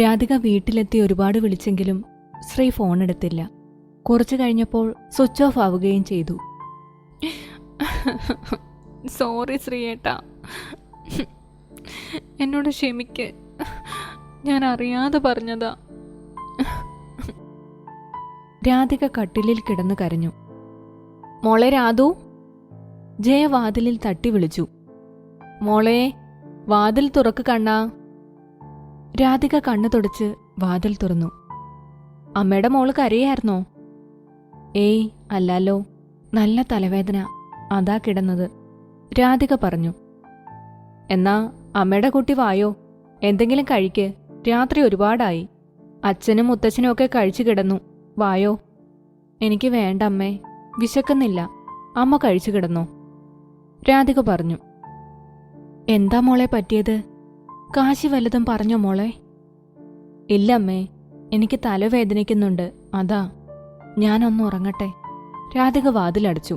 രാധിക വീട്ടിലെത്തി ഒരുപാട് വിളിച്ചെങ്കിലും ശ്രീ ഫോണെടുത്തില്ല. കുറച്ചു കഴിഞ്ഞപ്പോൾ സ്വിച്ച് ഓഫ് ആവുകയും ചെയ്തു. സോറി ശ്രീയേട്ടാ, എന്നോട് ക്ഷമിക്ക്, ഞാൻ അറിയാതെ പറഞ്ഞതാ. രാധിക കട്ടിലിൽ കിടന്ന് കരഞ്ഞു. മോളെ രാധു, ജയ വാതിലിൽ തട്ടി വിളിച്ചു. മോളെ, വാതിൽ തുറക്ക് കണ്ണാ. രാധിക കണ്ണു തുടച്ച് വാതിൽ തുറന്നു. അമ്മയുടെ മോള് കരയായിരുന്നോ? ഏയ് അല്ലല്ലോ, നല്ല തലവേദന, അതാ കിടന്നത്, രാധിക പറഞ്ഞു. എന്നാ അമ്മയുടെ കുട്ടി വായോ, എന്തെങ്കിലും കഴിക്ക്, രാത്രി ഒരുപാടായി. അച്ഛനും മുത്തച്ഛനും ഒക്കെ കഴിച്ചു കിടന്നു, വായോ. എനിക്ക് വേണ്ട അമ്മേ, വിശക്കുന്നില്ല, അമ്മ കഴിച്ചു കിടന്നോ, രാധിക പറഞ്ഞു. എന്താ മോളെ പറ്റിയത്? കാശി വല്ലതും പറഞ്ഞോ മോളെ? ഇല്ലമ്മേ, എനിക്ക് തലവേദനിക്കുന്നുണ്ട്, അതാ. ഞാനൊന്ന് ഉറങ്ങട്ടെ. രാധിക വാതിലടച്ചു.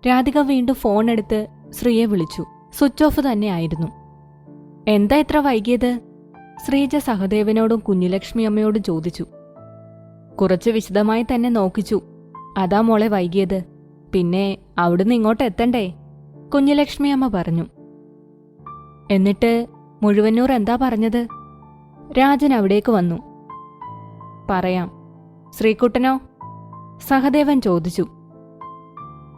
രാധിക വീണ്ടും ഫോണെടുത്ത് ശ്രീയെ വിളിച്ചു. സ്വിച്ച് ഓഫ് തന്നെയായിരുന്നു. എന്താ ഇത്ര വൈകിയത്? ശ്രീജ സഹദേവനോടും കുഞ്ഞുലക്ഷ്മി അമ്മയോടും ചോദിച്ചു. കുറച്ച് വിശദമായി തന്നെ നോക്കിച്ചു, അതാ മോളെ വൈകിയത്. പിന്നെ അവിടുന്ന് ഇങ്ങോട്ട് എത്തണ്ടേ, കുഞ്ഞുലക്ഷ്മി അമ്മ പറഞ്ഞു. എന്നിട്ട് മുഴുവന്നൂർ എന്താ പറഞ്ഞത്? രാജൻ അവിടേക്ക് വന്നു. പറയാം. ശ്രീകുട്ടനോ? സഹദേവൻ ചോദിച്ചു.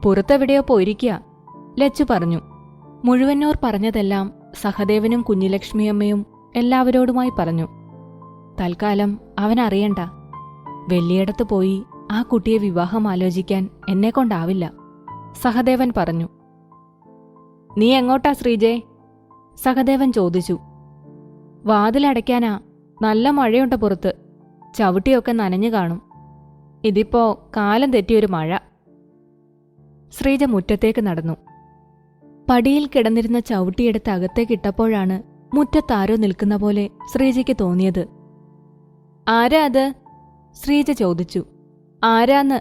പുറത്തെവിടെയോ പോയിരിക്കുക, ലച്ചു പറഞ്ഞു. മുഴുവന്നൂർ പറഞ്ഞതെല്ലാം സഹദേവനും കുഞ്ഞുലക്ഷ്മിയമ്മയും എല്ലാവരോടുമായി പറഞ്ഞു. തൽക്കാലം അവനറിയണ്ട. വെള്ളിയിടത്ത് പോയി ആ കുട്ടിയെ വിവാഹം ആലോചിക്കാൻ എന്നെക്കൊണ്ടാവില്ല, സഹദേവൻ പറഞ്ഞു. നീ എങ്ങോട്ടാ ശ്രീജേ? സഹദേവൻ ചോദിച്ചു. വാതിലടയ്ക്കാനാ, നല്ല മഴയുണ്ട് പുറത്ത്, ചവിട്ടിയൊക്കെ നനഞ്ഞു കാണും. ഇതിപ്പോ കാലം തെറ്റിയൊരു മഴ. ശ്രീജ മുറ്റത്തേക്ക് നടന്നു. പടിയിൽ കിടന്നിരുന്ന ചവിട്ടിയെടുത്ത് അകത്തേക്കിട്ടപ്പോഴാണ് മുറ്റത്താരോ നിൽക്കുന്ന പോലെ ശ്രീജയ്ക്ക് തോന്നിയത്. ആരാ അത്? ശ്രീജ ചോദിച്ചു. ആരാന്ന്?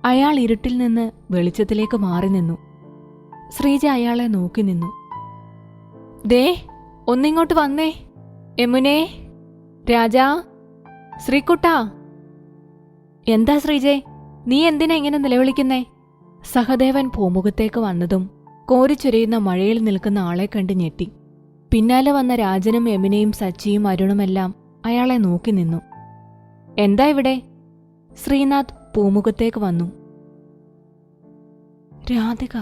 അയാൾ ഇരുട്ടിൽ നിന്ന് വെളിച്ചത്തിലേക്ക് മാറി നിന്നു. ശ്രീജ അയാളെ നോക്കി നിന്നു. ദേ, ഒന്നിങ്ങോട്ട് വന്നേ, യമുനേ, രാജാ, ശ്രീകുട്ടാ. എന്താ ശ്രീജേ, നീ എന്തിനാ ഇങ്ങനെ നിലവിളിക്കുന്നേ? സഹദേവൻ പൂമുഖത്തേക്ക് വന്നതും കോരിച്ചൊരിയുന്ന മഴയിൽ നിൽക്കുന്ന ആളെ കണ്ട് ഞെട്ടി. പിന്നാലെ വന്ന രാജനും യമുനയും സച്ചിയും അരുണുമെല്ലാം അയാളെ നോക്കി നിന്നു. എന്താ ഇവിടെ? ശ്രീനാഥ് പൂമുഖത്തേക്ക് വന്നു. രാധിക,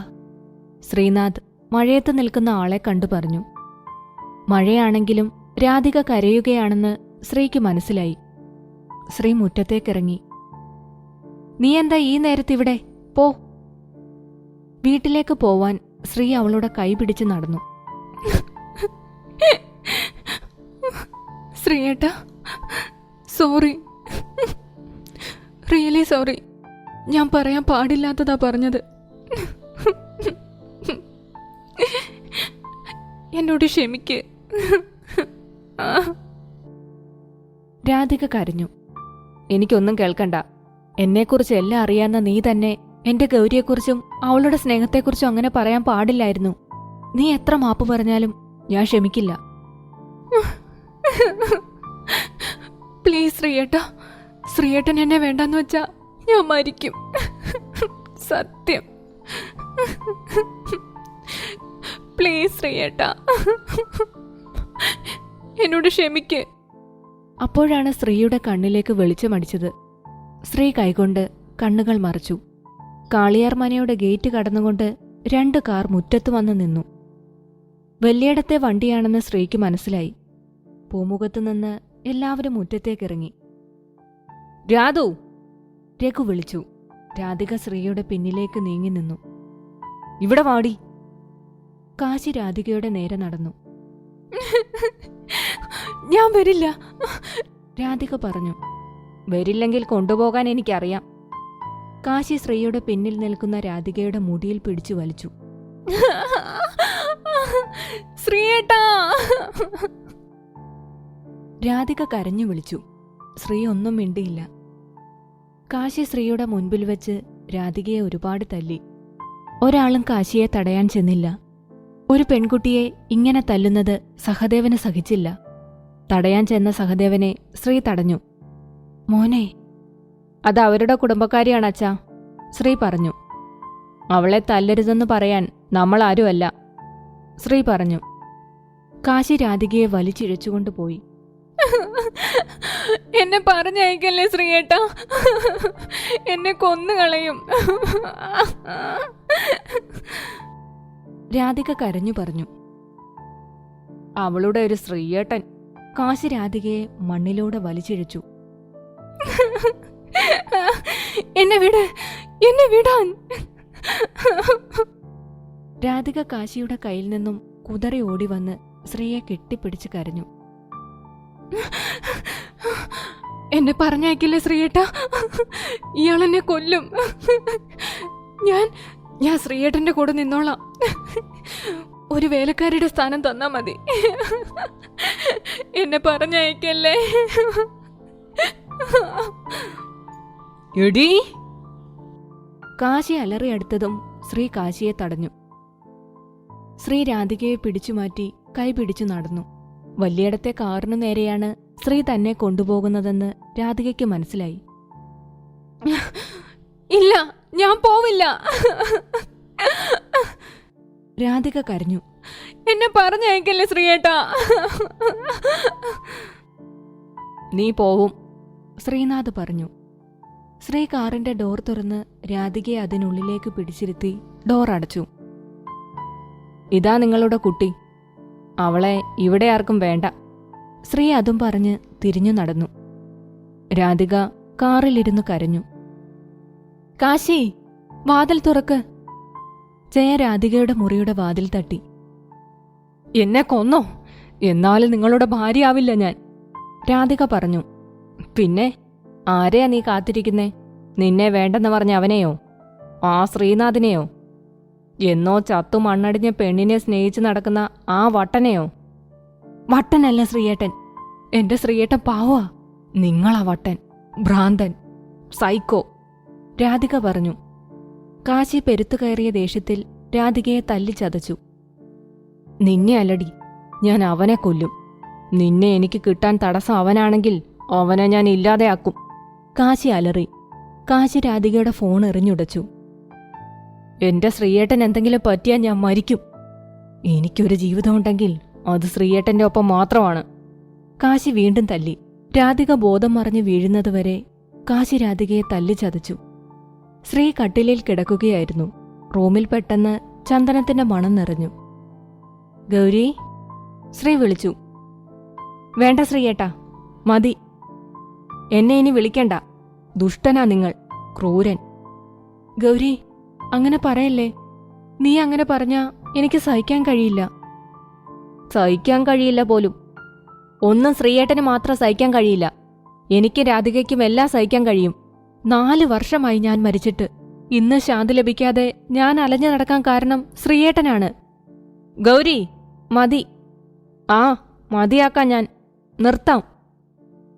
ശ്രീനാഥ് മഴയത്ത് നിൽക്കുന്ന ആളെ കണ്ടു പറഞ്ഞു. മഴയാണെങ്കിലും രാധിക കരയുകയാണെന്ന് ശ്രീക്ക് മനസ്സിലായി. ശ്രീ മുറ്റത്തേക്കിറങ്ങി. നീ എന്താ ഈ നേരത്തിവിടെ? പോ. വീട്ടിലേക്ക് പോവാൻ ശ്രീ അവളുടെ കൈ പിടിച്ച് നടന്നു. ശ്രീയേട്ടാ, സോറി, റിയലി സോറി. ഞാൻ പറയാൻ പാടില്ലാത്തതാ പറഞ്ഞത്. എന്നോട് ക്ഷമിക്ക്. രാധിക കരഞ്ഞു. എനിക്കൊന്നും കേൾക്കണ്ട. എന്നെക്കുറിച്ച് എല്ലാം അറിയാവുന്ന നീ തന്നെ എന്റെ ഗൗരിയെക്കുറിച്ചും അവളുടെ സ്നേഹത്തെക്കുറിച്ചും അങ്ങനെ പറയാൻ പാടില്ലായിരുന്നു. നീ എത്ര മാപ്പ് പറഞ്ഞാലും ഞാൻ ക്ഷമിക്കില്ല. പ്ലീസ് ശ്രീയേട്ടാ, ശ്രീയേട്ടൻ എന്നെ വേണ്ടെന്ന് വെച്ചാ ഞാൻ മരിക്കും, സത്യം. പ്ലീസ് ശ്രീയേട്ടാ, എന്നോട് ക്ഷമിക്ക്. അപ്പോഴാണ് ശ്രീയുടെ കണ്ണിലേക്ക് വെളിച്ചമടിച്ചത്. ശ്രീ കൈകൊണ്ട് കണ്ണുകൾ മറച്ചു. കാളിയാർ മനയുടെ ഗേറ്റ് കടന്നുകൊണ്ട് 2 കാർ മുറ്റത്ത് വന്ന് നിന്നു. വെള്ളിയിടത്തെ വണ്ടിയാണെന്ന് ശ്രീക്ക് മനസ്സിലായി. പൂമുഖത്തുനിന്ന് എല്ലാവരും മുറ്റത്തേക്കിറങ്ങി. രാധു, രഘു വിളിച്ചു. രാധിക ശ്രീയുടെ പിന്നിലേക്ക് നീങ്ങി നിന്നു. ഇവിടെ വാടി. കാശി രാധികയുടെ നേരെ നടന്നു. ഞാൻ വരില്ല, രാധിക പറഞ്ഞു. വരില്ലെങ്കിൽ കൊണ്ടുപോകാൻ എനിക്കറിയാം. കാശി ശ്രീയുടെ പിന്നിൽ നിൽക്കുന്ന രാധികയുടെ മുടിയിൽ പിടിച്ചു വലിച്ചു. ശ്രീയേട്ടാ. രാധിക കരഞ്ഞു വിളിച്ചു. ശ്രീ ഒന്നും മിണ്ടിയില്ല. കാശി ശ്രീയുടെ മുൻപിൽ വെച്ച് രാധികയെ ഒരുപാട് തല്ലി. ഒരാളും കാശിയെ തടയാൻ ചെന്നില്ല. ഒരു പെൺകുട്ടിയെ ഇങ്ങനെ തല്ലുന്നത് സഹദേവന് സഹിച്ചില്ല. തടയാൻ ചെന്ന സഹദേവനെ ശ്രീ തടഞ്ഞു. മോനെ, അത് അവരുടെ കുടുംബക്കാരിയാണ് അച്ഛാ, ശ്രീ പറഞ്ഞു. അവളെ തല്ലരുതെന്ന് പറയാൻ നമ്മൾ ആരുമല്ല, ശ്രീ പറഞ്ഞു. കാശി രാധികയെ വലിച്ചിഴച്ചുകൊണ്ടുപോയി. എന്നെ പറഞ്ഞയക്കല്ലേ ശ്രീയേട്ടാ, എന്നെ കൊന്നുകളയും. രാധിക കരഞ്ഞു പറഞ്ഞു. അവളുടെ ഒരു ശ്രീയേട്ടൻ. കാശി രാധികയെ മണ്ണിലൂടെ വലിച്ചിഴച്ചു. എന്നെ വിട്, എന്നെ വിടാൻ. രാധിക കാശിയുടെ കയ്യിൽ നിന്നും കുതറി ഓടി വന്ന് ശ്രീയെ കെട്ടിപ്പിടിച്ച് കരഞ്ഞു. എന്നെ പറഞ്ഞയക്കില്ലേ ശ്രീയേട്ടാ, ഇയാളെന്നെ കൊല്ലും. ഞാൻ ശ്രീയേട്ടന്റെ കൂടെ നിന്നോളാം. ഒരു വേലക്കാരിയുടെ സ്ഥാനം തന്നാ മതി. എന്നെ പറഞ്ഞയക്കല്ലേ. എടീ! കാശി അലറിയടുത്തതും ശ്രീ കാശിയെ തടഞ്ഞു. ശ്രീ രാധികയെ പിടിച്ചുമാറ്റി കൈ പിടിച്ചു നടന്നു. വലിയടത്തെ കാറിനു നേരെയാണ് ശ്രീ തന്നെ കൊണ്ടുപോകുന്നതെന്ന് രാധികയ്ക്ക് മനസ്സിലായി. ഇല്ല, ഞാൻ പോവില്ല. രാധിക കരഞ്ഞു. എന്നെ പറഞ്ഞയക്കല്ലേ ശ്രീയേട്ടാ. നീ പോവും, ശ്രീനാഥ് പറഞ്ഞു. ശ്രീ കാറിന്റെ ഡോർ തുറന്ന് രാധികയെ അതിനുള്ളിലേക്ക് പിടിച്ചിരുത്തി ഡോർ അടച്ചു. ഇതാ നിങ്ങളുടെ കുട്ടി, അവളെ ഇവിടെ ആർക്കും വേണ്ട, ശ്രീ അതും പറഞ്ഞ് തിരിഞ്ഞു നടന്നു. രാധിക കാറിലിരുന്നു കരഞ്ഞു. കാശി, വാതിൽ തുറക്ക്. ജയ രാധികയുടെ മുറിയുടെ വാതിൽ തട്ടി. എന്നെ കൊന്നോ? എന്നാലും നിങ്ങളുടെ ഭാര്യയാവില്ല ഞാൻ, രാധിക പറഞ്ഞു. പിന്നെ ആരെയാ നീ കാത്തിരിക്കുന്നേ? നിന്നെ വേണ്ടെന്ന് പറഞ്ഞ അവനെയോ? ആ ശ്രീനാഥിനെയോ? എന്നോ ചത്തു മണ്ണടിഞ്ഞ പെണ്ണിനെ സ്നേഹിച്ചു നടക്കുന്ന ആ വട്ടനെയോ? വട്ടനല്ല ശ്രീയേട്ടൻ, എന്റെ ശ്രീയേട്ടൻ പാവാ. നിങ്ങളാ വട്ടൻ, ഭ്രാന്തൻ, സൈക്കോ, രാധിക പറഞ്ഞു. കാശി പെരുത്തു കയറിയ ദേഷ്യത്തിൽ രാധികയെ തല്ലിച്ചതച്ചു. നിന്നെ അല്ലടി, ഞാൻ അവനെ കൊല്ലും. നിന്നെ എനിക്ക് കിട്ടാൻ തടസ്സം അവനാണെങ്കിൽ അവനെ ഞാൻ ഇല്ലാതെയാക്കും, കാശി അലറി. കാശി രാധികയുടെ ഫോൺ എറിഞ്ഞുടച്ചു. എന്റെ ശ്രീയേട്ടൻ എന്തെങ്കിലും പറ്റിയാൽ ഞാൻ മരിക്കും. എനിക്കൊരു ജീവിതമുണ്ടെങ്കിൽ അത് ശ്രീയേട്ടന്റെ ഒപ്പം മാത്രമാണ്, കാശി വീണ്ടും തല്ലി. രാധിക ബോധം മറിഞ്ഞ് വീഴുന്നതുവരെ കാശി രാധികയെ തല്ലിച്ചതച്ചു. ശ്രീ കട്ടിലിൽ കിടക്കുകയായിരുന്നു. റൂമിൽ പെട്ടെന്ന് ചന്ദനത്തിന്റെ മണം നിറഞ്ഞു. ഗൗരി, ശ്രീ വിളിച്ചു. വേണ്ട ശ്രീയേട്ടാ, മതി. എന്നെ ഇനി വിളിക്കണ്ട. ദുഷ്ടനാ നിങ്ങൾ, ക്രൂരൻ. ഗൗരി, അങ്ങനെ പറയല്ലേ. നീ അങ്ങനെ പറഞ്ഞാ എനിക്ക് സഹിക്കാൻ കഴിയില്ല. സഹിക്കാൻ കഴിയില്ല പോലും. ഒന്നും ശ്രീയേട്ടന് മാത്രം സഹിക്കാൻ കഴിയില്ല. എനിക്ക് രാധികയ്ക്കും എല്ലാം സഹിക്കാൻ കഴിയും. 4 വർഷമായി ഞാൻ മരിച്ചിട്ട്. ഇന്ന് ശാന്തി ലഭിക്കാതെ ഞാൻ അലഞ്ഞു നടക്കാൻ കാരണം ശ്രീയേട്ടനാണ്. ഗൗരി, മതി. ആ, മതിയാക്കാൻ ഞാൻ. നിർത്താം.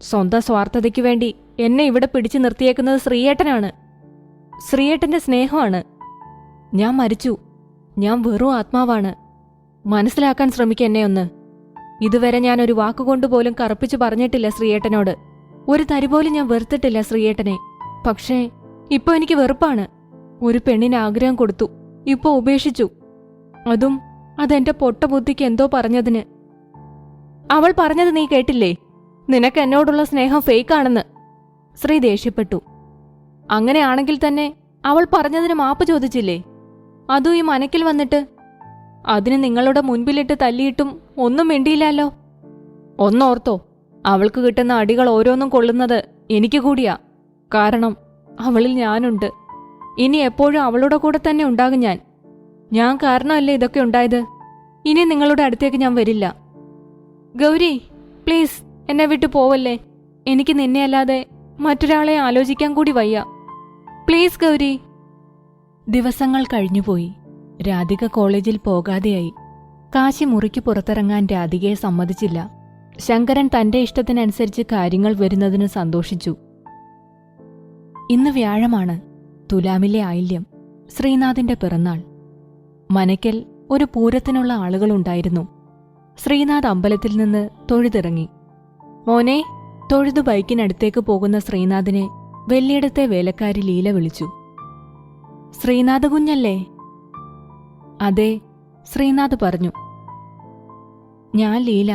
സ്വന്തം സ്വാർത്ഥതയ്ക്കു വേണ്ടി എന്നെ ഇവിടെ പിടിച്ചു നിർത്തിയേക്കുന്നത് ശ്രീയേട്ടനാണ്. ശ്രീയേട്ടന്റെ സ്നേഹമാണ്. ഞാൻ മരിച്ചു. ഞാൻ വെറും ആത്മാവാണ്. മനസ്സിലാക്കാൻ ശ്രമിക്കെന്നെ ഒന്ന്. ഇതുവരെ ഞാൻ ഒരു വാക്കുകൊണ്ടുപോലും കറുപ്പിച്ചു പറഞ്ഞിട്ടില്ല ശ്രീയേട്ടനോട്. ഒരു തരി പോലും ഞാൻ വെറുത്തിട്ടില്ല ശ്രീയേട്ടനെ. പക്ഷേ ഇപ്പൊ എനിക്ക് വെറുപ്പാണ്. ഒരു പെണ്ണിന് ആഗ്രഹം കൊടുത്തു, ഇപ്പൊ ഉപേക്ഷിച്ചു. അതും അതെന്റെ പൊട്ട ബുദ്ധിക്ക് എന്തോ പറഞ്ഞതിന്. അവൾ പറഞ്ഞത് നീ കേട്ടില്ലേ? നിനക്ക് എന്നോടുള്ള സ്നേഹം ഫേക്കാണെന്ന്. ശ്രീ ദേഷ്യപ്പെട്ടു. അങ്ങനെയാണെങ്കിൽ തന്നെ അവൾ പറഞ്ഞതിന് മാപ്പ് ചോദിച്ചില്ലേ? അതും ഈ മനക്കിൽ വന്നിട്ട്. അതിന് നിങ്ങളുടെ മുൻപിലിട്ട് തല്ലിയിട്ടും ഒന്നും മിണ്ടിയില്ലല്ലോ. ഒന്നോർത്തോ, അവൾക്ക് കിട്ടുന്ന അടികൾ ഓരോന്നും കൊള്ളുന്നത് എനിക്ക് കൂടിയാ. കാരണം അവളിൽ ഞാനുണ്ട്. ഇനി എപ്പോഴും അവളുടെ കൂടെ തന്നെ ഉണ്ടാകും ഞാൻ. ഞാൻ കാരണമല്ലേ ഇതൊക്കെ ഉണ്ടായത്. ഇനി നിങ്ങളുടെ അടുത്തേക്ക് ഞാൻ വരില്ല. ഗൗരി, പ്ലീസ് എന്നെ വിട്ടു പോവല്ലേ. എനിക്ക് നിന്നെ അല്ലാതെ മറ്റൊരാളെ ആലോചിക്കാൻ കൂടി വയ്യ. പ്ലീസ് ഗൗരി. ദിവസങ്ങൾ കഴിഞ്ഞുപോയി. രാധിക കോളേജിൽ പോകാതെയായി. കാശി മുറിക്ക് പുറത്തിറങ്ങാൻ രാധികയെ സമ്മതിച്ചില്ല. ശങ്കരൻ തന്റെ ഇഷ്ടത്തിനനുസരിച്ച് കാര്യങ്ങൾ വരുന്നതിന് സന്തോഷിച്ചു. ഇന്ന് വ്യാഴമാണ്, തുലാമിലെ ആയില്യം, ശ്രീനാഥിന്റെ പിറന്നാൾ. മനയ്ക്കൽ ഒരു പൂരത്തിനുള്ള ആളുകളുണ്ടായിരുന്നു. ശ്രീനാഥ് അമ്പലത്തിൽ നിന്ന് തൊഴുതിറങ്ങി. മോനെ. തൊഴുതു ബൈക്കിനടുത്തേക്ക് പോകുന്ന ശ്രീനാഥിനെ വെള്ളിയിടത്തെ വേലക്കാരി ലീല വിളിച്ചു. ശ്രീനാഥ് കുഞ്ഞല്ലേ? അതെ, ശ്രീനാഥ് പറഞ്ഞു. ഞാൻ ലീല,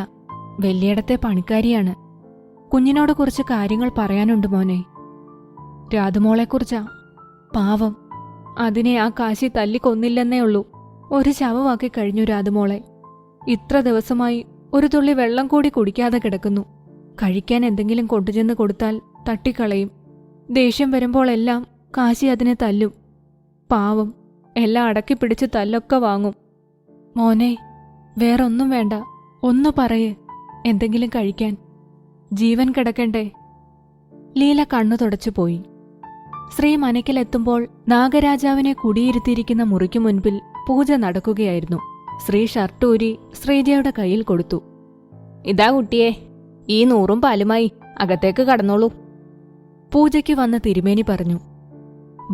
വെള്ളിയിടത്തെ പണിക്കാരിയാണ്. കുഞ്ഞിനോട് കുറച്ച് കാര്യങ്ങൾ പറയാനുണ്ട് മോനെ. രാധമോളെക്കുറിച്ചാ. പാവം, അതിനെ ആ കാശി തല്ലിക്കൊന്നില്ലെന്നേ ഉള്ളൂ. ഒരു ശവമാക്കി കഴിഞ്ഞു രാധമോളെ. ഇത്ര ദിവസമായി ഒരു തുള്ളി വെള്ളം കൂടി കുടിക്കാതെ കിടക്കുന്നു. കഴിക്കാൻ എന്തെങ്കിലും കൊണ്ടുചെന്ന് കൊടുത്താൽ തട്ടിക്കളയും. ദേഷ്യം വരുമ്പോഴെല്ലാം കാശി അതിനെ തല്ലും. പാവം, എല്ലാം അടക്കിപ്പിടിച്ച് തല്ലൊക്കെ വാങ്ങും. മോനെ, വേറൊന്നും വേണ്ട, ഒന്ന് പറയേ, എന്തെങ്കിലും കഴിക്കാൻ. ജീവൻ കിടക്കണ്ടേ? ലീല കണ്ണു തുടച്ചുപോയി. ശ്രീ മനക്കിലെത്തുമ്പോൾ നാഗരാജാവിനെ കുടിയിരുത്തിയിരിക്കുന്ന മുറിക്കു മുൻപിൽ പൂജ നടക്കുകയായിരുന്നു. ശ്രീ ഷർട്ടൂരി ശ്രീജയുടെ കയ്യിൽ കൊടുത്തു. ഇതാ കുട്ടിയെ, ഈ 100 പാലുമായി അകത്തേക്ക് കടന്നോളൂ. പൂജയ്ക്ക് വന്ന തിരുമേനി പറഞ്ഞു.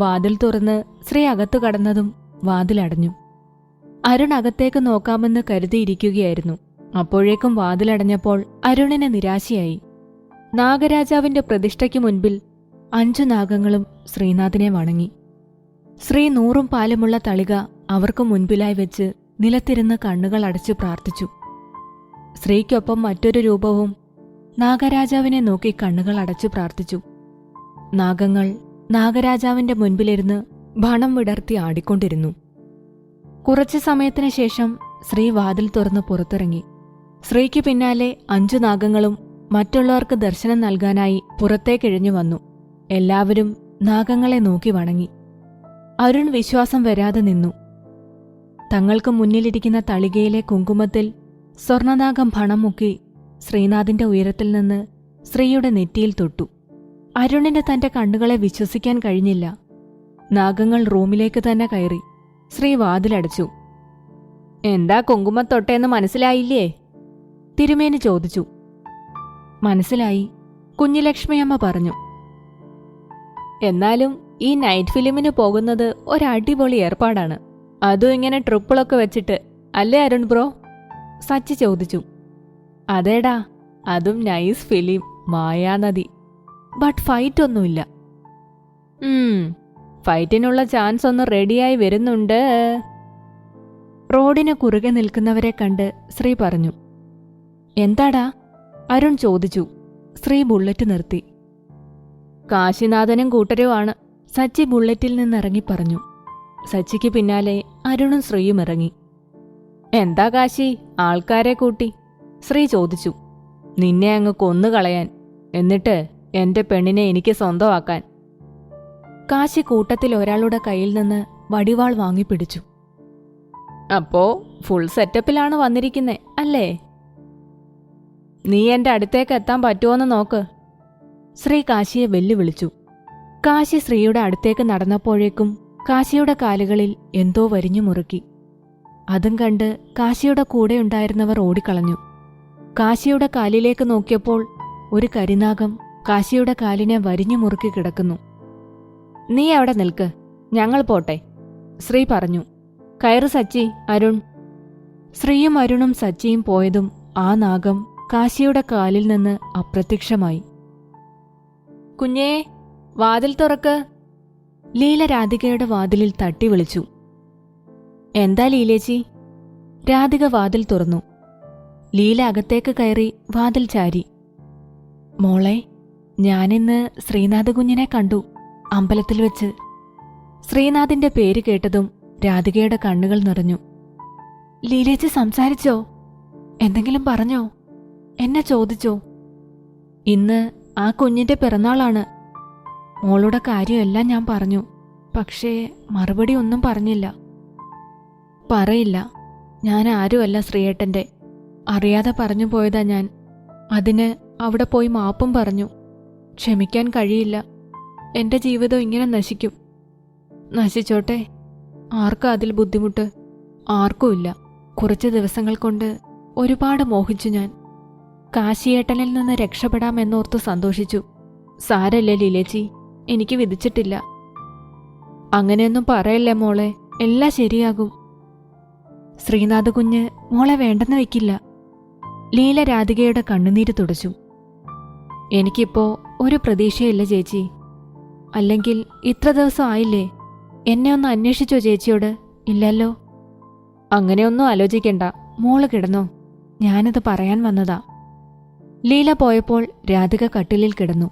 വാതിൽ തുറന്ന് ശ്രീ അകത്തു കടന്നതും വാതിലടഞ്ഞു. അരുൺ അകത്തേക്ക് നോക്കാമെന്ന് കരുതിയിരിക്കുകയായിരുന്നു. അപ്പോഴേക്കും വാതിലടഞ്ഞപ്പോൾ അരുണിന് നിരാശയായി. നാഗരാജാവിന്റെ പ്രതിഷ്ഠയ്ക്ക് മുൻപിൽ 5 നാഗങ്ങളും ശ്രീനാഥിനെ വണങ്ങി. ശ്രീ 100 പാലുമുള്ള തളിക അവർക്ക് മുൻപിലായി വെച്ച് നിലത്തിരുന്ന് കണ്ണുകൾ അടച്ചു പ്രാർത്ഥിച്ചു. ശ്രീക്കൊപ്പം മറ്റൊരു രൂപവും നാഗരാജാവിനെ നോക്കി കണ്ണുകൾ അടച്ചു പ്രാർത്ഥിച്ചു. നാഗങ്ങൾ നാഗരാജാവിന്റെ മുൻപിലിരുന്ന് ഭണം വിടർത്തി ആടിക്കൊണ്ടിരുന്നു. കുറച്ചു സമയത്തിനു ശേഷം ശ്രീ വാതിൽ തുറന്ന് പുറത്തിറങ്ങി. ശ്രീക്ക് പിന്നാലെ 5 നാഗങ്ങളും മറ്റുള്ളവർക്ക് ദർശനം നൽകാനായി പുറത്തേക്കിഴഞ്ഞു വന്നു. എല്ലാവരും നാഗങ്ങളെ നോക്കി വണങ്ങി. അരുൺ വിശ്വാസം വരാതെ നിന്നു. തങ്ങൾക്ക് മുന്നിലിരിക്കുന്ന തളികയിലെ കുങ്കുമത്തിൽ സ്വർണനാഗം ഭണം മുക്കി ശ്രീനാഥിന്റെ ഉയരത്തിൽ നിന്ന് ശ്രീയുടെ നെറ്റിയിൽ തൊട്ടു. അരുണിന് തന്റെ കണ്ണുകളെ വിശ്വസിക്കാൻ കഴിഞ്ഞില്ല. നാഗങ്ങൾ റൂമിലേക്ക് തന്നെ കയറി. ശ്രീ വാതിലടച്ചു. എന്താ കുങ്കുമത്തൊട്ടേന്ന് മനസ്സിലായില്ലേ? തിരുമേനി ചോദിച്ചു. മനസ്സിലായി, കുഞ്ഞിലക്ഷ്മിയമ്മ പറഞ്ഞു. എന്നാലും ഈ നൈറ്റ് ഫിലിമിന് പോകുന്നത് ഒരടിപൊളി ഏർപ്പാടാണ്. അതും ഇങ്ങനെ ട്രിപ്പിളൊക്കെ വെച്ചിട്ട്, അല്ലേ അരുൺ ബ്രോ? സച്ചി ചോദിച്ചു. അതേടാ, അതും nice film, Mayanadi. But fight ഒന്നുമില്ല. ഫൈറ്റിനുള്ള ചാൻസ് ഒന്ന് റെഡിയായി വരുന്നുണ്ട്. റോഡിന് കുറുകെ നിൽക്കുന്നവരെ കണ്ട് ശ്രീ പറഞ്ഞു. എന്താടാ? അരുൺ ചോദിച്ചു. ശ്രീ ബുള്ളറ്റ് നിർത്തി. കാശിനാഥനും കൂട്ടരുമാണ്. സച്ചി ബുള്ളറ്റിൽ നിന്നിറങ്ങി പറഞ്ഞു. സച്ചിക്ക് പിന്നാലെ അരുണും ശ്രീയും ഇറങ്ങി. എന്താ കാശി, ആൾക്കാരെ കൂട്ടി? ശ്രീ ചോദിച്ചു. നിന്നെ അങ്ങ് കൊന്നുകളയാൻ, എന്നിട്ട് എന്റെ പെണ്ണിനെ എനിക്ക് സ്വന്തമാക്കാൻ. കാശി കൂട്ടത്തിൽ ഒരാളുടെ കയ്യിൽ നിന്ന് വടിവാൾ വാങ്ങിപ്പിടിച്ചു. അപ്പോ ഫുൾ സെറ്റപ്പിലാണ് വന്നിരിക്കുന്നേ അല്ലേ? നീ എന്റെ അടുത്തേക്ക് എത്താൻ പറ്റുമോന്ന് നോക്ക്. ശ്രീ കാശിയെ വെല്ലുവിളിച്ചു. കാശി ശ്രീയുടെ അടുത്തേക്ക് നടന്നപ്പോഴേക്കും കാശിയുടെ കാലുകളിൽ എന്തോ വരിഞ്ഞു മുറുക്കി. അതും കണ്ട് കാശിയുടെ കൂടെയുണ്ടായിരുന്നവർ ഓടിക്കളഞ്ഞു. കാശിയുടെ കാലിലേക്ക് നോക്കിയപ്പോൾ ഒരു കരിനാഗം കാശിയുടെ കാലിനെ വരിഞ്ഞു മുറുക്കി കിടക്കുന്നു. നീ അവിടെ നിൽക്ക്, ഞങ്ങൾ പോട്ടെ, ശ്രീ പറഞ്ഞു. കയറ് സച്ചി, അരുൺ. ശ്രീയും അരുണും സച്ചിയും പോയതും ആ നാഗം കാശിയുടെ കാലിൽ നിന്ന് അപ്രത്യക്ഷമായി. കുഞ്ഞേ, വാതിൽ തുറക്ക്. ലീല രാധികയുടെ വാതിലിൽ തട്ടി വിളിച്ചു. എന്താ ലീലേച്ചി? രാധിക വാതിൽ തുറന്നു. ലീല അകത്തേക്ക് കയറി വാതിൽ ചാരി. മോളെ, ഞാനിന്ന് ശ്രീനാഥ് കുഞ്ഞിനെ കണ്ടു, അമ്പലത്തിൽ വെച്ച്. ശ്രീനാഥിന്റെ പേര് കേട്ടതും രാധികയുടെ കണ്ണുകൾ നിറഞ്ഞു. ലീലേച്ചി സംസാരിച്ചോ? എന്തെങ്കിലും പറഞ്ഞോ? എന്നെ ചോദിച്ചോ? ഇന്ന് ആ കുഞ്ഞിന്റെ പിറന്നാളാണ്. മോളുടെ കാര്യമെല്ലാം ഞാൻ പറഞ്ഞു. പക്ഷേ മറുപടി ഒന്നും പറഞ്ഞില്ല. പറയില്ല, ഞാൻ ആരുമല്ല ശ്രീയേട്ടന്റെ. അറിയാതെ പറഞ്ഞു പോയതാ ഞാൻ. അതിന് അവിടെ പോയി മാപ്പും പറഞ്ഞു. ക്ഷമിക്കാൻ കഴിയില്ല. എന്റെ ജീവിതം ഇങ്ങനെ നശിക്കും. നശിച്ചോട്ടെ, ആർക്കും അതിൽ ബുദ്ധിമുട്ട്? ആർക്കുമില്ല. കുറച്ച് ദിവസങ്ങൾ കൊണ്ട് ഒരുപാട് മോഹിച്ചു ഞാൻ. കാശിയേട്ടനിൽ നിന്ന് രക്ഷപ്പെടാമെന്നോർത്ത് സന്തോഷിച്ചു. സാരല്ലേ ലീലേച്ചി, എനിക്ക് വിധിച്ചിട്ടില്ല. അങ്ങനെയൊന്നും പറയല്ലേ മോളെ, എല്ലാം ശരിയാകും. ശ്രീനാഥ് കുഞ്ഞ് മോളെ വേണ്ടെന്ന് വെക്കില്ല. ലീല രാധികയുടെ കണ്ണുനീര് തുടച്ചു. എനിക്കിപ്പോ ഒരു പ്രതീക്ഷയില്ല ചേച്ചി. അല്ലെങ്കിൽ ഇത്ര ദിവസം ആയില്ലേ? എന്നെ ഒന്ന് അന്വേഷിച്ചോ ചേച്ചിയോട്? ഇല്ലല്ലോ. അങ്ങനെയൊന്നും ആലോചിക്കണ്ട, മോള് കിടന്നോ. ഞാനത് പറയാൻ വന്നതാ. ലീല പോയപ്പോൾ രാധിക കട്ടിലിൽ കിടന്നു.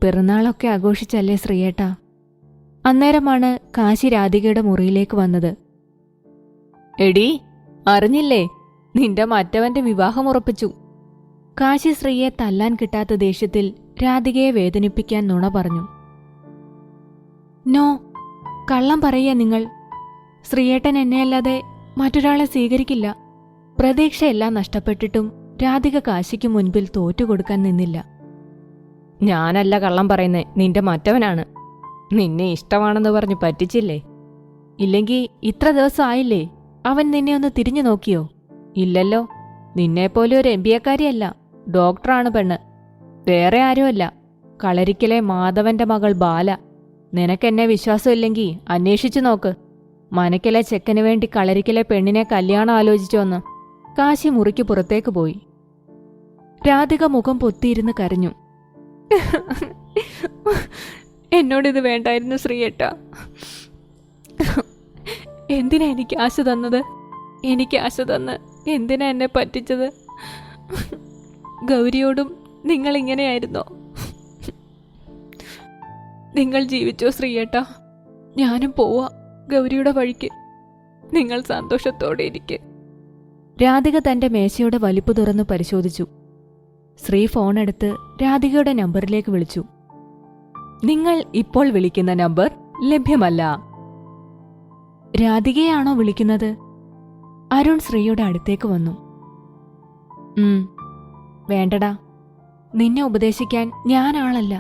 പിറന്നാളൊക്കെ ആഘോഷിച്ചല്ലേ ശ്രീയേട്ടാ? അന്നേരമാണ് കാശി രാധികയുടെ മുറിയിലേക്ക് വന്നത്. എടീ, അറിഞ്ഞില്ലേ? നിന്റെ മറ്റവന്റെ വിവാഹം ഉറപ്പിച്ചു. കാശി ശ്രീയെ തല്ലാൻ കിട്ടാത്ത ദേഷ്യത്തിൽ രാധികയെ വേദനിപ്പിക്കാൻ നുണ പറഞ്ഞു. നോ, കള്ളം പറയ നിങ്ങൾ. ശ്രീയേട്ടൻ എന്നെയല്ലാതെ മറ്റൊരാളെ സ്വീകരിക്കില്ല. പ്രതീക്ഷയെല്ലാം നഷ്ടപ്പെട്ടിട്ടും രാധിക കാശിക്ക് മുൻപിൽ തോറ്റുകൊടുക്കാൻ നിന്നില്ല. ഞാനല്ല കള്ളം പറയുന്നേ, നിന്റെ മറ്റവനാണ്. നിന്നെ ഇഷ്ടമാണെന്ന് പറഞ്ഞു പറ്റിച്ചില്ലേ? ഇല്ലെങ്കിൽ ഇത്ര ദിവസം ആയില്ലേ അവൻ നിന്നെ ഒന്ന് തിരിഞ്ഞു നോക്കിയോ? ഇല്ലല്ലോ. നിന്നെപ്പോലെ ഒരു MBA-കാരിയല്ല, ഡോക്ടറാണ് പെണ്ണ്. വേറെ ആരുമല്ല, കളരിക്കലെ മാധവന്റെ മകൾ ബാല. നിനക്കെന്നെ വിശ്വാസമില്ലെങ്കിൽ അന്വേഷിച്ചു നോക്ക്. മനക്കിലെ ചെക്കന് വേണ്ടി കളരിക്കലെ പെണ്ണിനെ കല്യാണം ആലോചിച്ചോന്ന്. കാശി മുറിക്ക് പുറത്തേക്ക് പോയി. രാധിക മുഖം പൊത്തിയിരുന്ന് കരഞ്ഞു. എന്നോടിത് വേണ്ടായിരുന്നു ശ്രീയേട്ടാ. എന്തിനാ എനിക്ക് ആശ തന്നത്? എനിക്ക് ആശ തന്ന് എന്തിനാ എന്നെ പറ്റിച്ചത്? ഗൗരിയോടും നിങ്ങൾ ഇങ്ങനെയായിരുന്നോ? നിങ്ങൾ ജീവിച്ചോ ശ്രീയേട്ടാ, ഞാനും പോവാ ഗൗരിയുടെ വഴിക്ക്. നിങ്ങൾ സന്തോഷത്തോടെ ഇരിക്കെ. രാധിക തന്റെ മേശയുടെ വലിപ്പ് തുറന്നു പരിശോധിച്ചു. ശ്രീ ഫോണെടുത്ത് രാധികയുടെ നമ്പറിലേക്ക് വിളിച്ചു. നിങ്ങൾ ഇപ്പോൾ വിളിക്കുന്ന നമ്പർ ലഭ്യമല്ല. രാധികയാണോ വിളിക്കുന്നത്? അരുൺ ശ്രീയുടെ അടുത്തേക്ക് വന്നു. വേണ്ടടാ, നിന്നെ ഉപദേശിക്കാൻ ഞാനാളല്ല.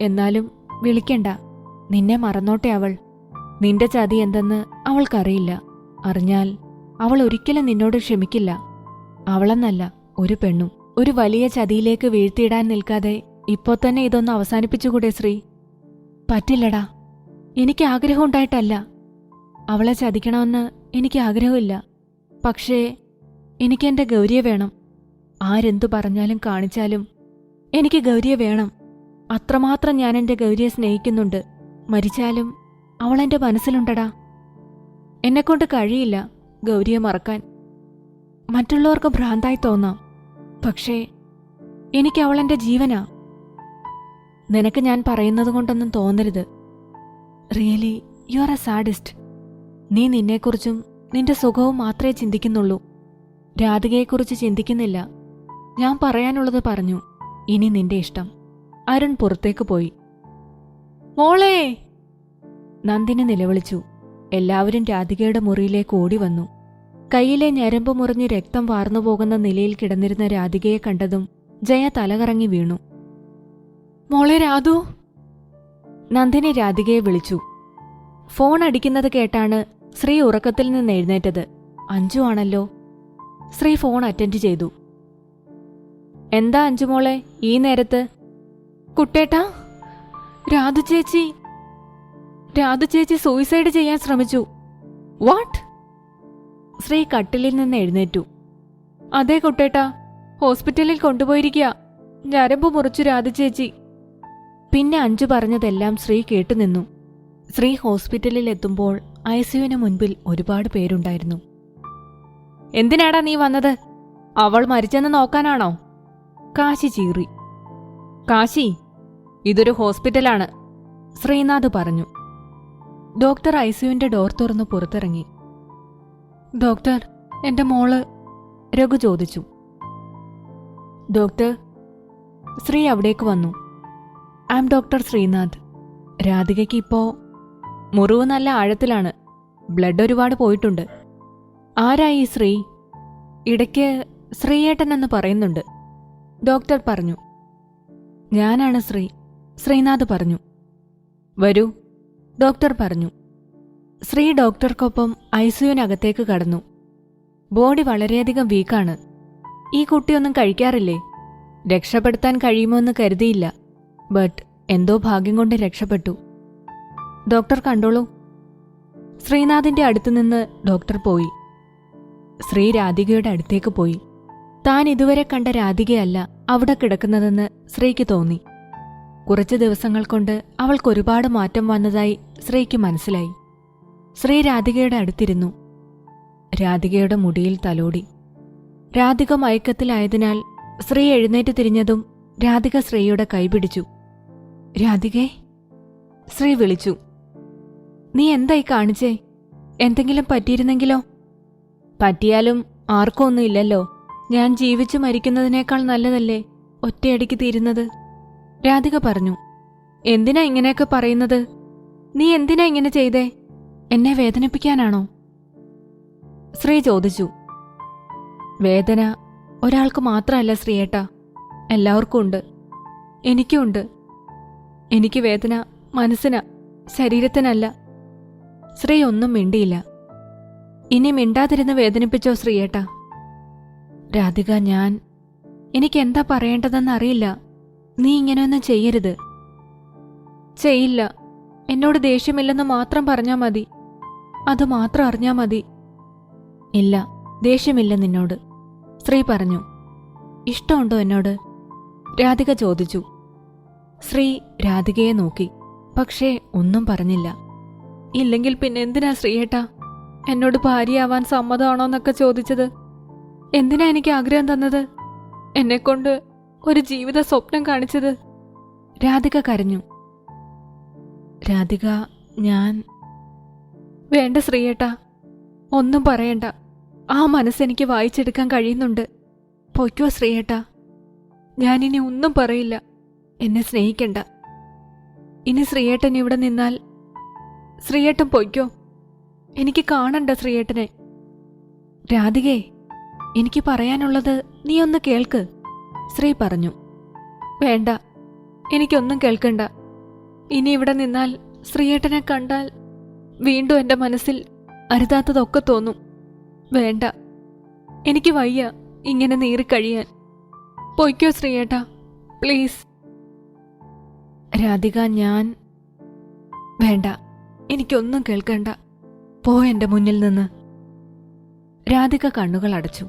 എന്നാലും വിളിക്കണ്ട. നിന്നെ മറന്നോട്ടെ അവൾ. നിന്റെ ചതി എന്തെന്ന് അവൾക്കറിയില്ല. അറിഞ്ഞാൽ അവൾ ഒരിക്കലും നിന്നോട് ക്ഷമിക്കില്ല. അവളെന്നല്ല, ഒരു പെണ്ണും. ഒരു വലിയ ചതിയിലേക്ക് വീഴ്ത്തിയിടാൻ നിൽക്കാതെ ഇപ്പോ തന്നെ ഇതൊന്ന് അവസാനിപ്പിച്ചുകൂടെ ശ്രീ? പറ്റില്ലടാ. എനിക്ക് ആഗ്രഹമുണ്ടായിട്ടല്ല. അവളെ ചതിക്കണമെന്ന് എനിക്ക് ആഗ്രഹമില്ല. പക്ഷേ എനിക്കെന്റെ ഗൗരിയെ വേണം. ആരെന്തു പറഞ്ഞാലും കാണിച്ചാലും എനിക്ക് ഗൗരിയെ വേണം. അത്രമാത്രം ഞാൻ എന്റെ ഗൗരിയെ സ്നേഹിക്കുന്നുണ്ട്. മരിച്ചാലും അവളെന്റെ മനസ്സിലുണ്ടടാ. എന്നെക്കൊണ്ട് കഴിയില്ല ഗൗരിയെ മറക്കാൻ. മറ്റുള്ളവർക്ക് ഭ്രാന്തായി തോന്നാം, പക്ഷേ എനിക്ക് അവളെന്റെ ജീവനാ. നിനക്ക് ഞാൻ പറയുന്നത് കൊണ്ടൊന്നും തോന്നരുത്. Really you are A sadist. നീ നിന്നെക്കുറിച്ചും നിന്റെ സുഖവും മാത്രമേ ചിന്തിക്കുന്നുള്ളൂ. രാധികയെക്കുറിച്ച് ചിന്തിക്കുന്നില്ല. ഞാൻ പറയാനുള്ളത് പറഞ്ഞു. ഇനി നിന്റെ ഇഷ്ടം. അരുൺ പുറത്തേക്ക് പോയി. മോളെ! നന്ദിനി നിലവിളിച്ചു. എല്ലാവരും രാധികയുടെ മുറിയിലേക്ക് ഓടി വന്നു. കൈയിലെ ഞരമ്പ് മുറിഞ്ഞ് രക്തം വാർന്നുപോകുന്ന നിലയിൽ കിടന്നിരുന്ന രാധികയെ കണ്ടതും ജയ തലകറങ്ങി വീണു. മോളെ രാധു! നന്ദിനി രാധികയെ വിളിച്ചു. ഫോൺ അടിക്കുന്നത് കേട്ടാണ് ശ്രീ ഉറക്കത്തിൽ നിന്ന് എഴുന്നേറ്റത്. അഞ്ജു ആണല്ലോ. ശ്രീ ഫോൺ അറ്റൻഡ് ചെയ്തു. എന്താ അഞ്ജുമോളെ ഈ നേരത്ത്? കുട്ടേട്ടാ, രാധു ചേച്ചി സൂയിസൈഡ് ചെയ്യാൻ ശ്രമിച്ചു. വാട്ട്? ശ്രീ കട്ടിലിൽ നിന്ന് എഴുന്നേറ്റു. അതെ കുട്ടേട്ടാ, ഹോസ്പിറ്റലിൽ കൊണ്ടുപോയിരിക്കുക. ഞരമ്പ് മുറിച്ചു രാധു ചേച്ചി. പിന്നെ അഞ്ജു പറഞ്ഞതെല്ലാം ശ്രീ കേട്ടുനിന്നു. ശ്രീ ഹോസ്പിറ്റലിൽ എത്തുമ്പോൾ ICUവിന് മുൻപിൽ ഒരുപാട് പേരുണ്ടായിരുന്നു. എന്തിനാടാ നീ വന്നത്? അവൾ മരിച്ചെന്ന് നോക്കാനാണോ? കാശി ചീറി. കാശി, ഇതൊരു ഹോസ്പിറ്റലാണ്, ശ്രീനാഥ് പറഞ്ഞു. ഡോക്ടർ ICUവിന്റെ ഡോർ തുറന്നു പുറത്തിറങ്ങി. ഡോക്ടർ, എന്റെ മോള്. രഘു ചോദിച്ചു. ഡോക്ടർ? ശ്രീ അവിടേക്ക് വന്നു. I am doctor Sreenath. രാധികയ്ക്ക് ഇപ്പോ മുറിവ് നല്ല ആഴത്തിലാണ്. ബ്ലഡ് ഒരുപാട് പോയിട്ടുണ്ട്. ആരായി ശ്രീ? ഇടയ്ക്ക് ശ്രീയേട്ടൻ എന്ന് പറയുന്നുണ്ട്, ഡോക്ടർ പറഞ്ഞു. ഞാനാണ് ശ്രീ, ശ്രീനാഥ് പറഞ്ഞു. വരൂ, ഡോക്ടർ പറഞ്ഞു. ശ്രീ ഡോക്ടർക്കൊപ്പം ICUവിനകത്തേക്ക് കടന്നു. ബോഡി വളരെയധികം വീക്കാണ്. ഈ കുട്ടിയൊന്നും കഴിക്കാറില്ലേ? രക്ഷപ്പെടുത്താൻ കഴിയുമോ എന്ന് കരുതിയില്ല. ബട്ട് എന്തോ ഭാഗ്യം കൊണ്ട് രക്ഷപ്പെട്ടു. ഡോക്ടർ കണ്ടോളൂ. ശ്രീനാഥിന്റെ അടുത്തുനിന്ന് ഡോക്ടർ പോയി. ശ്രീ രാധികയുടെ അടുത്തേക്ക് പോയി. താൻ ഇതുവരെ കണ്ട രാധികയല്ല അവിടെ കിടക്കുന്നതെന്ന് ശ്രീക്ക് തോന്നി. കുറച്ചു ദിവസങ്ങൾ കൊണ്ട് അവൾക്കൊരുപാട് മാറ്റം വന്നതായി ശ്രീക്ക് മനസ്സിലായി. ശ്രീ രാധികയുടെ അടുത്തിരുന്നു. രാധികയുടെ മുടിയിൽ തലോടി. രാധിക മയക്കത്തിലായതിനാൽ ശ്രീ എഴുന്നേറ്റ് തിരിഞ്ഞതും രാധിക ശ്രീയുടെ കൈപിടിച്ചു. രാധികേ, ശ്രീ വിളിച്ചു. നീ എന്തായി കാണിച്ചേ? എന്തെങ്കിലും പറ്റിയിരുന്നെങ്കിലോ? പറ്റിയാലും ആർക്കും ഒന്നുമില്ലല്ലോ. ഞാൻ ജീവിച്ചു മരിക്കുന്നതിനേക്കാൾ നല്ലതല്ലേ ഒറ്റയടിക്ക് തീരുന്നത്, രാധിക പറഞ്ഞു. എന്തിനാ ഇങ്ങനെയൊക്കെ പറയുന്നത്? നീ എന്തിനാ ഇങ്ങനെ ചെയ്തേ? എന്നെ വേദനിപ്പിക്കാനാണോ? ശ്രീ ചോദിച്ചു. വേദന ഒരാൾക്ക് മാത്രമല്ല ശ്രീയേട്ടാ, എല്ലാവർക്കും ഉണ്ട്. എനിക്കുണ്ട്. എനിക്ക് വേദന മനസ്സിനാ, ശരീരത്തിനല്ല. ശ്രീ ഒന്നും മിണ്ടിയില്ല. ഇനി മിണ്ടാതിരുന്ന് വേദനിപ്പിച്ചോ ശ്രീയേട്ടാ? രാധിക, എനിക്കെന്താ പറയേണ്ടതെന്നറിയില്ല. നീ ഇങ്ങനെയൊന്നും ചെയ്യരുത്. ചെയ്യില്ല. എന്നോട് ദേഷ്യമില്ലെന്ന് മാത്രം പറഞ്ഞാ മതി. അത് മാത്രം അറിഞ്ഞാ മതി. ഇല്ല, ദേഷ്യമില്ല നിന്നോട്, ശ്രീ പറഞ്ഞു. ഇഷ്ടമുണ്ടോ എന്നോട്? രാധിക ചോദിച്ചു. ശ്രീ രാധികയെ നോക്കി, പക്ഷേ ഒന്നും പറഞ്ഞില്ല. ഇല്ലെങ്കിൽ പിന്നെ എന്തിനാ ശ്രീയേട്ടാ എന്നോട് ഭാര്യയാവാൻ സമ്മതമാണോന്നൊക്കെ ചോദിച്ചത്? എന്തിനാ എനിക്ക് ആഗ്രഹം തന്നത്? എന്നെക്കൊണ്ട് ഒരു ജീവിത സ്വപ്നം കാണിച്ചത്? രാധിക കരഞ്ഞു. രാധിക, വേണ്ട ശ്രീയേട്ടാ, ഒന്നും പറയണ്ട. ആ മനസ്സെനിക്ക് വായിച്ചെടുക്കാൻ കഴിയുന്നുണ്ട്. പൊയ്ക്കോ ശ്രീയേട്ടാ. ഞാനിനി ഒന്നും പറയില്ല. എന്നെ സ്നേഹിക്കണ്ട. ഇനി ശ്രീയേട്ടൻ ഇവിടെ നിന്നാൽ ശ്രീയേട്ടൻ പൊയ്ക്കോ. എനിക്ക് കാണണ്ട ശ്രീയേട്ടനെ. രാധികേ, എനിക്ക് പറയാനുള്ളത് നീ ഒന്ന് കേൾക്ക്, ശ്രീ പറഞ്ഞു. വേണ്ട, എനിക്കൊന്നും കേൾക്കണ്ട. ഇനി ഇവിടെ നിന്നാൽ ശ്രീയേട്ടനെ കണ്ടാൽ വീണ്ടും എന്റെ മനസ്സിൽ അരുതാത്തതൊക്കെ തോന്നും. വേണ്ട, എനിക്ക് വയ്യ ഇങ്ങനെ നീറിക്കഴിയാൻ. പൊയ്ക്കോ ശ്രീയേട്ടാ, പ്ലീസ്. രാധിക, വേണ്ട, എനിക്കൊന്നും കേൾക്കണ്ട. പോ എന്റെ മുന്നിൽ നിന്ന്. രാധിക കണ്ണുകൾ അടച്ചു.